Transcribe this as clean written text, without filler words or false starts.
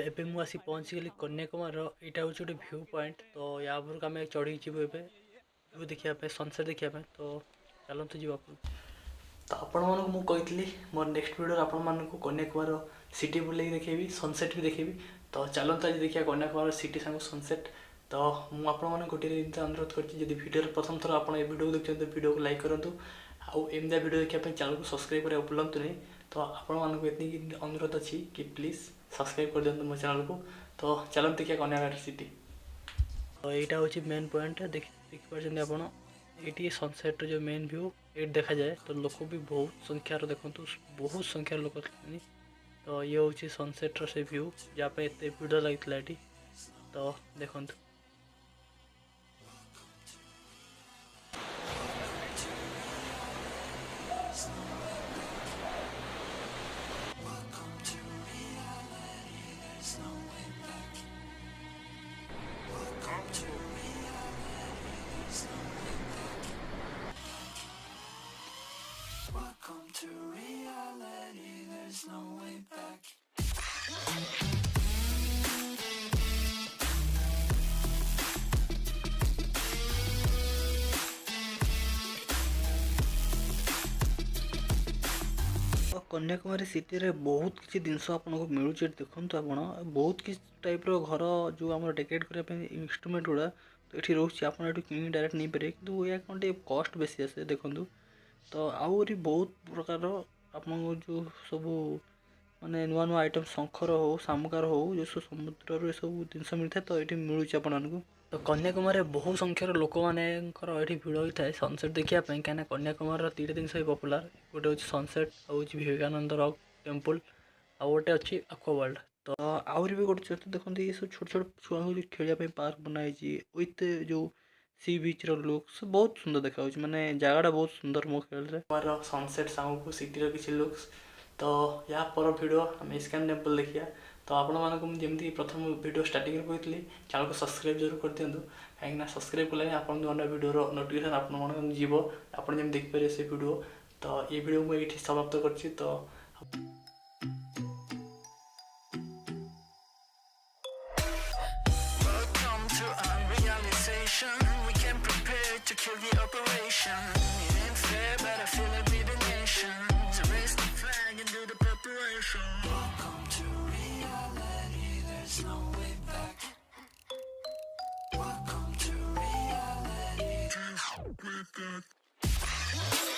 एबे मु आसी पहुँची गली कन्याकुमार यहाँ हूँ गोटे भ्यू पॉइंट। तो या उपरक आम चढ़ी जीवु एबे व्यू देखा सनसेट देखा। तो चलतु जी तो आपण मानक मु कही मोर नेक्स्ट वीडियो आपण मानक कन्याकुमार सिटी बुले देखेबी सनसेट भी देखेबी। तो चलतु आज देखिए कन्याकुमार सिटी सांग सनसेट। तो मुझे आपण मैंने गोटे जिन अनुरोध करी भिडियो प्रथम थर आप वीडियो देखते तो वीडियो को लाइक करूँ आउ एमदा वीडियो देखापी चैनल को सब्सक्राइब करा भूलु नहीं। तो आपण मानक ये अनुरोध अच्छी कि प्लीज सब्सक्राइब कर दिखाँ मो चैनल को। तो चलते देखिए कन्याकुमारी सिटी। तो यहाँ हूँ मेन पॉइंट देखिए आप ये सनसेट जो मेन व्यू ये देखा जाए। तो लोक भी बहुत संख्यार देखूँ बहुत संख्यार लोक। तो ये हूँ सनसेट्र से व्यू जहाँ एत भिड़ लगी ये। तो देखो To reality, there's no way back. Kanyakumari city रे बहुत किसी जिनस आपको मिलूँ देखो आप बहुत किसी टाइप घर जो आम डेकोरेट करने इंस्ट्रूमेंट गुड़ा। तो ये रोचे आप कि डायरेक्ट नहीं पारे कि या कौन कस्ट बेसी आसे देखूँ। तो आहरी बहुत प्रकार आप जो सब माने नुआ नुआ आइटम शंखर हो शामुकार हो जो सब समुद्र सब जिन मिलता है। तो ये मिलूँ आपको। तो कन्याकुमारी बहु संख्यार लोक मैंने भिड़ होता है सनसेट देखापी कहीं कन्याकुमार 3टा जिन पपुलार गोटे हूँ सनसेट हूँ विवेकानंद रॉक टेम्पल आ गोटे अच्छी एक्वा वर्ल्ड। तो आहरी भी गोटे देखते ये सब छोट छोट छुआ को खेलने पार्क बनाई विथ जो सी बीच लुक्स बहुत सुंदर देखा माने जगह बहुत सुंदर मो ख्याल सनसेट सांग को सिटी किसी लुक्स। तो या पर भिड आम इस्कन टेम्पल देखिए। तो आपण मानक जमी प्रथम वीडियो स्टार्टिंग कही चैनल को सब्सक्राइब जरूर कर दिंतु कहीं सब्सक्राइब कले आप वीडियो नोटिफिकेशन आप जीव आप देखिपारे से वीडियो। तो ये वीडियो मुझे समाप्त कर। तो Welcome to unrealization. We can prepare to kill the operation. It ain't fair, but I feel it with the nation. To raise the flag and do the preparation. Welcome to reality. There's no way back. Welcome to reality. There's no way back.